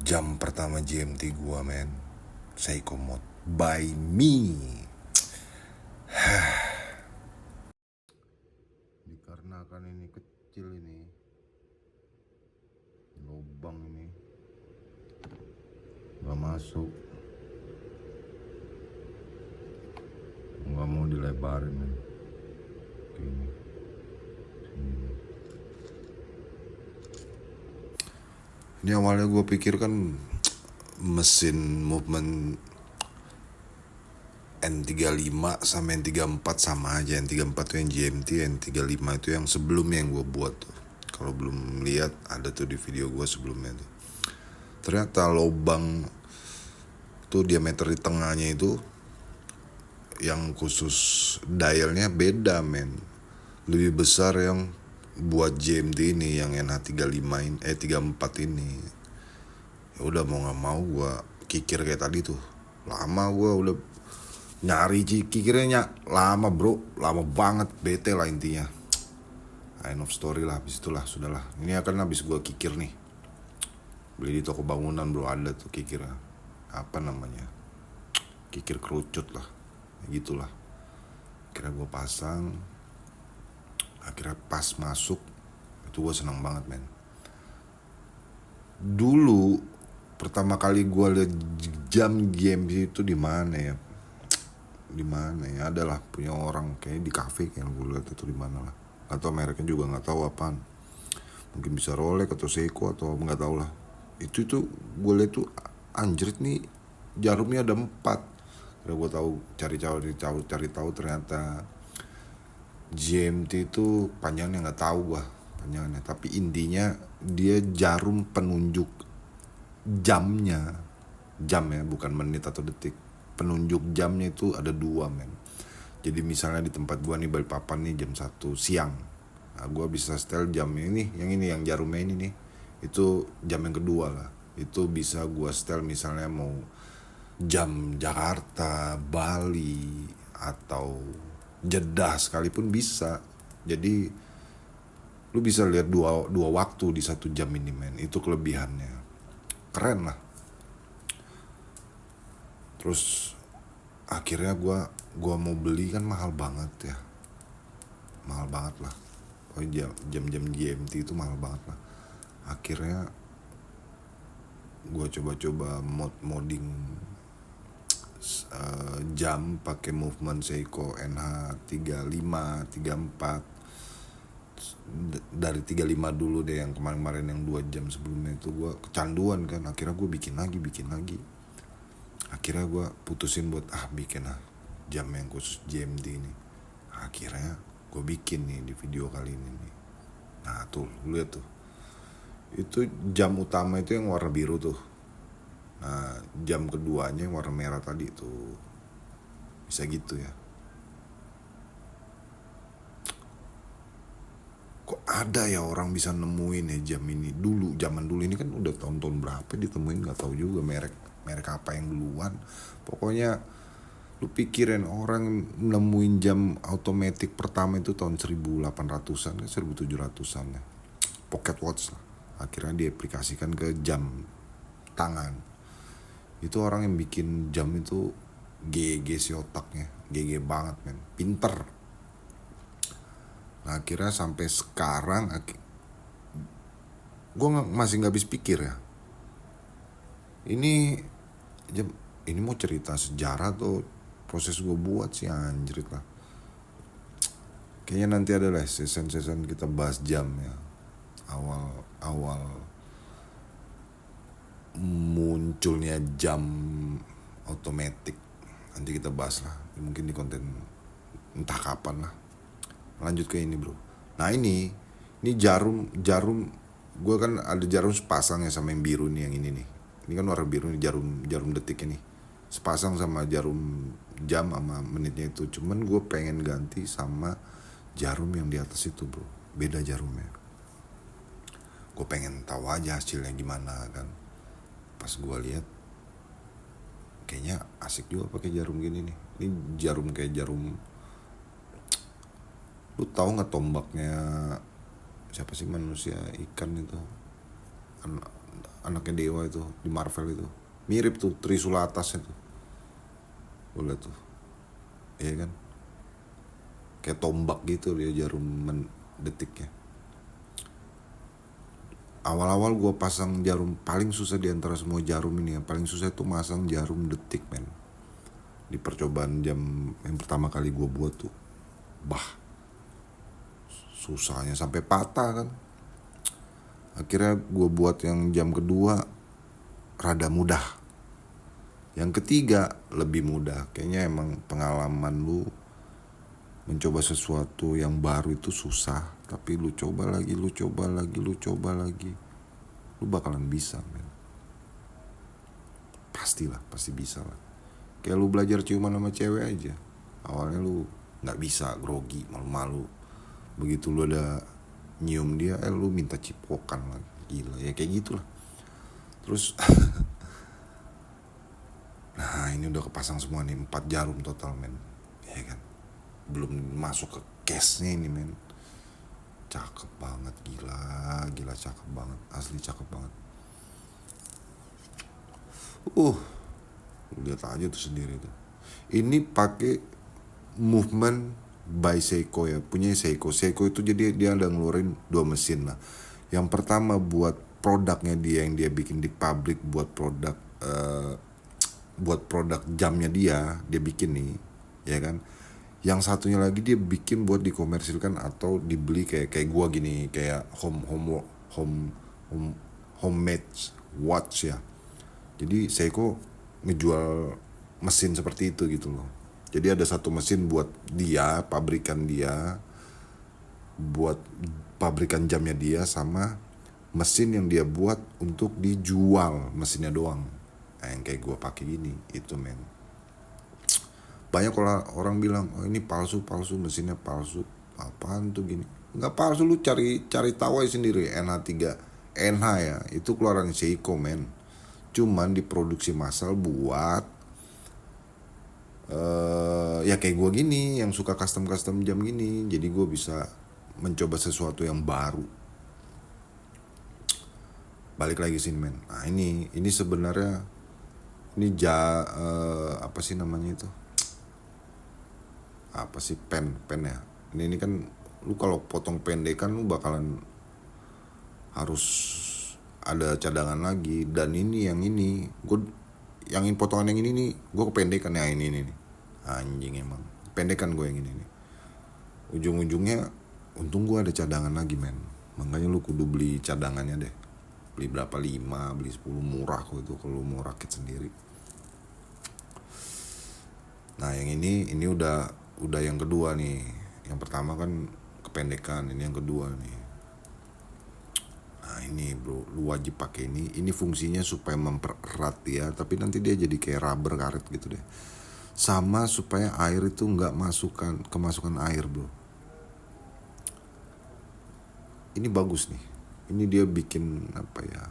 Jam pertama GMT gua men, Seiko Mode by me. Dikarenakan ini kecil, ini lubang ini nggak masuk, nggak mau dilebarin men. Gini, sini. Ini awalnya gue pikir kan mesin movement N35 sama N34 sama aja. N34 tuh yang GMT, N35 itu yang sebelumnya yang gue buat tuh. Kalau belum lihat ada tuh di video gue sebelumnya tuh. Ternyata lubang tuh diameter di tengahnya itu yang khusus dialnya beda men. Lebih besar yang buat GMT ini, yang NH35 ini, 34 ini. Ya udah mau nggak mau gue kikir kayak tadi tuh. Lama gue udah nyari kikirnya lama bro, lama banget, bete lah intinya. End of story lah, habis itulah sudahlah. Ini akan habis gue kikir nih. Beli di toko bangunan bro, ada tuh kikirnya. Apa namanya? Kikir kerucut lah, gitulah. Akhirnya gue pasang. Akhirnya pas masuk, itu gue senang banget men. Dulu pertama kali gue liat jam game itu di mana ya? Di mana ya? Adalah punya orang kayak di kafe yang gue liat itu di mana lah. Atau mereknya juga nggak tahu apaan. Mungkin bisa Rolex atau Seiko atau nggak tahu lah. Itu tuh gue liat tuh anjrit nih, jarumnya ada 4. Kira gue tahu, cari tahu ternyata GMT itu panjangnya nggak tahu gua panjangnya, tapi intinya dia jarum penunjuk jamnya, jam ya bukan menit atau detik. Penunjuk jamnya itu ada 2 men. Jadi misalnya di tempat gua nih Balikpapan nih jam 1 siang, nah, gua bisa setel jam ini yang jarumnya ini nih, itu jam yang kedua lah. Itu bisa gua setel misalnya mau jam Jakarta, Bali, atau Jeddah sekalipun bisa. Jadi lu bisa lihat dua waktu di 1 jam ini men. Itu kelebihannya, keren lah. Terus akhirnya gua mau beli kan mahal banget ya, mahal banget lah. Oh jam-jam GMT itu mahal banget lah. Akhirnya gua coba-coba modding jam pakai movement Seiko NH35, 34. Dari 35 dulu deh, yang kemarin-kemarin yang 2 jam sebelumnya itu gue kecanduan kan. Akhirnya gue bikin lagi. Akhirnya gue putusin buat bikin lah jam yang khusus GMT ini. Akhirnya gue bikin nih di video kali ini nih. Nah tuh lihat tuh, itu jam utama itu yang warna biru tuh. Nah jam keduanya yang warna merah tadi tuh. Bisa gitu ya. Kok ada ya orang bisa nemuin ya jam ini dulu, zaman dulu ini kan udah tahun-tahun berapa ditemuin, nggak tahu juga merek apa yang duluan. Pokoknya lu pikirin orang nemuin jam automatic pertama itu tahun 1800-an, 1700-an ya. Pocket watch lah. Akhirnya diaplikasikan ke jam tangan. Itu orang yang bikin jam itu GG si otaknya, GG banget men, pinter. Nah akhirnya sampai sekarang gue masih nggak habis pikir ya. Ini ini mau cerita sejarah atau proses gue buat sih anjrit lah. Kayaknya nanti ada lah season kita bahas jam ya. Awal munculnya jam otomatis. Nanti kita bahas lah. Mungkin di konten entah kapan lah. Lanjut ke ini bro. Nah ini jarum gue kan ada jarum sepasang ya sama yang biru nih, yang ini nih. Ini kan warna biru nih, jarum detik ini. Sepasang sama jarum jam sama menitnya itu. Cuman gue pengen ganti sama jarum yang di atas itu bro. Beda jarumnya. Gue pengen tahu aja hasilnya gimana kan. Pas gue lihat kayaknya asik juga pakai jarum gini nih. Ini jarum kayak jarum, lu tahu nggak tombaknya siapa sih manusia ikan itu, anaknya Dewa itu di Marvel itu. Mirip tuh Trisula atasnya tuh. Gue liat tuh. Iya kan? Kayak tombak gitu dia jarum detiknya. Awal-awal gue pasang jarum, paling susah di antara semua jarum ini ya, paling susah itu masang jarum detik men. Di percobaan jam yang pertama kali gue buat tuh, susahnya sampai patah kan. Akhirnya gue buat yang jam kedua rada mudah. Yang ketiga lebih mudah. Kayaknya emang pengalaman lu mencoba sesuatu yang baru itu susah, tapi lu coba lagi, lu coba lagi, lu bakalan bisa men. Pastilah, pasti bisa lah. Kayak lu belajar ciuman sama cewek aja, awalnya lu nggak bisa, grogi, malu-malu. Begitu lu ada nyium dia, lu minta cipokan lagi, gila ya kayak gitulah. Terus nah ini udah kepasang semua nih, 4 jarum total men, ya kan. Belum masuk ke case-nya ini men. Cakep banget, gila cakep banget, asli cakep banget. Lihat aja tuh sendiri tuh. Ini pakai movement by Seiko ya, punya Seiko. Seiko itu jadi dia ada ngeluarin 2 mesin lah. Yang pertama buat produknya dia yang dia bikin di pabrik, buat produk jamnya dia bikin nih, ya kan. Yang satunya lagi dia bikin buat dikomersilkan atau dibeli kayak gua gini, kayak homemade watch ya. Jadi Seiko ngejual mesin seperti itu gitu loh. Jadi ada satu mesin buat dia, pabrikan dia, buat pabrikan jamnya dia, sama mesin yang dia buat untuk dijual mesinnya doang. Nah, yang kayak gue pakai gini itu men. Banyak orang bilang, oh ini palsu mesinnya palsu. Apaan tuh gini? Nggak palsu, lu cari tahu aja sendiri. NH3 NH ya, itu keluaran Seiko men. Cuman diproduksi massal buat ya kayak gue gini yang suka custom jam gini. Jadi gue bisa mencoba sesuatu yang baru. Balik lagi sini men. Nah ini sebenarnya ini apa sih namanya itu? Apa sih pen ya? Ini kan lu kalau potong pendek kan lu bakalan harus ada cadangan lagi. Dan ini gue yang potongan yang ini nih gue kependekan ya, ini nih anjing emang pendekan gue yang ini nih. Ujung-ujungnya untung gue ada cadangan lagi men. Makanya lu kudu beli cadangannya deh. Beli berapa, 5, beli 10, murah kok itu kalau mau rakit sendiri. Nah yang ini udah yang kedua nih. Yang pertama kan kependekan, ini yang kedua nih. Nah ini bro, lu wajib pakai ini. Ini fungsinya supaya mempererat ya, tapi nanti dia jadi kayak rubber karet gitu deh. Sama supaya air itu nggak kemasukan air bro. Ini bagus nih. Ini dia bikin apa ya?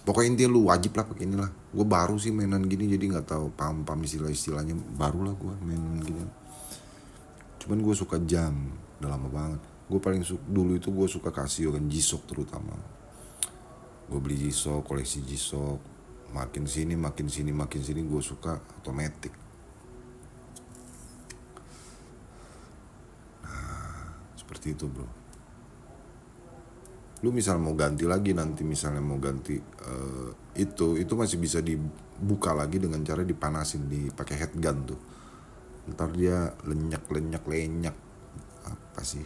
Pokoknya intinya lu wajib lah pakai inilah. Gue baru sih mainan gini jadi nggak tahu paham istilahnya. Baru lah gue mainan gini. Cuman gue suka jam, udah lama banget. Gue paling dulu itu gue suka Casio kan, G-Shock terutama. Gue beli G-Shock, koleksi G-Shock. Makin sini gue suka otomatis. Nah, seperti itu bro. Lu misal mau ganti lagi nanti, misalnya mau ganti itu masih bisa dibuka lagi dengan cara dipanasin, dipakai headgun tuh. Ntar dia lenyak apa sih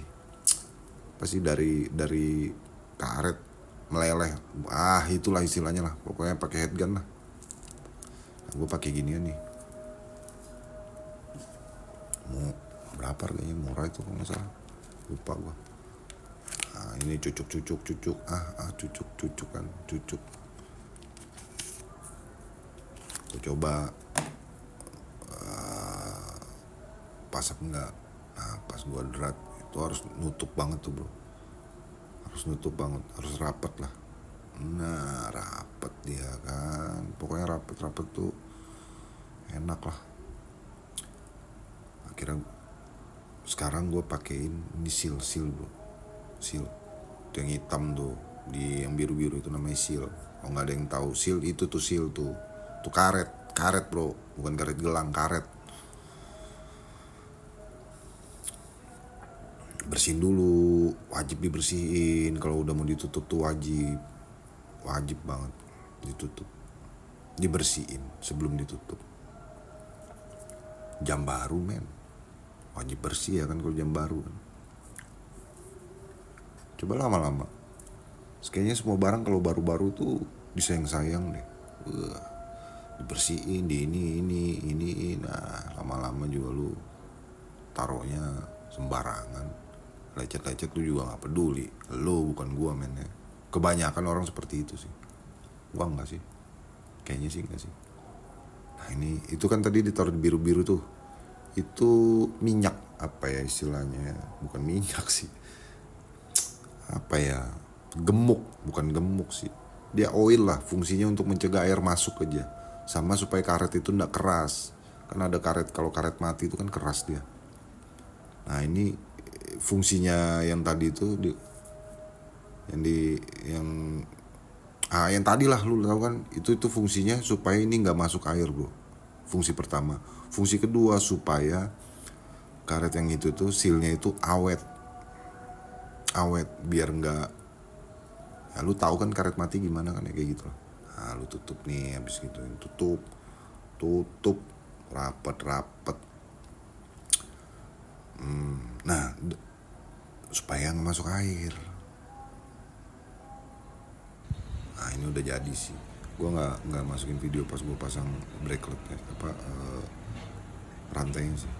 dari karet meleleh, itulah istilahnya lah. Pokoknya pakai headgun lah. Nah, gue pakai ginian nih. Mau berapa harganya, murah itu kalau nggak salah, lupa gue. Nah, ini cucuk kan. Gue coba pas apa enggak. Nah pas gue derat itu harus nutup banget tuh bro, harus rapet lah. Nah rapet dia kan, pokoknya rapet tuh enak lah. Akhirnya sekarang gue pakein ini seal bro, seal yang hitam tuh. Di yang biru-biru itu namanya seal. Kalau nggak ada yang tahu seal itu tuh seal tuh karet bro, bukan karet gelang, karet. Bersihin dulu, wajib dibersihin. Kalau udah mau ditutup tuh wajib banget ditutup, dibersihin sebelum ditutup. Jam baru men, wajib bersih ya kan kalau jam baru kan. Coba lama-lama, kayaknya semua barang kalau baru-baru tuh disayang-sayang deh. Dibersihin, di ini. Nah lama-lama juga lu taruhnya sembarangan, lecet-lecet lu juga nggak peduli. Lu bukan gua men ya. Kebanyakan orang seperti itu sih. Gua enggak sih, kayaknya sih enggak sih. Nah ini itu kan tadi ditaruh di biru-biru tuh, itu minyak apa ya istilahnya, bukan minyak sih, apa ya, gemuk, bukan gemuk sih, dia oil lah, fungsinya untuk mencegah air masuk aja, sama supaya karet itu nggak keras. Kan ada karet, kalau karet mati itu kan keras dia. Nah ini fungsinya yang tadi itu yang tadi lah lu tahu kan, itu fungsinya supaya ini nggak masuk air bro. Fungsi pertama. Fungsi kedua supaya karet yang itu tuh sealnya itu awet biar nggak, ya lu tahu kan karet mati gimana kan ya kayak gitu lah. Nah lu tutup nih, habis gitu tutup rapet. Nah supaya nggak masuk air. Nah ini udah jadi sih. Gue nggak masukin video pas gue pasang braceletnya rantainya sih.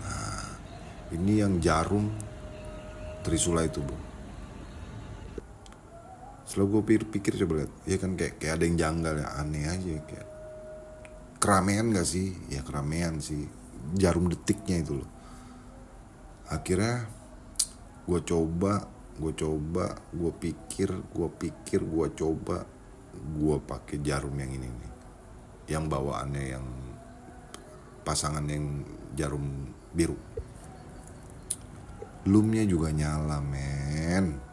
Nah ini yang jarum trisula itu bro. Setelah gue pikir coba lihat, ya kan kayak ada yang janggal ya, aneh aja kayak keramaian gak sih? Ya keramaian sih, jarum detiknya itu loh. Akhirnya gue pikir, gue pakai jarum yang ini nih, yang bawaannya yang pasangan yang jarum biru. Lumnya juga nyala men.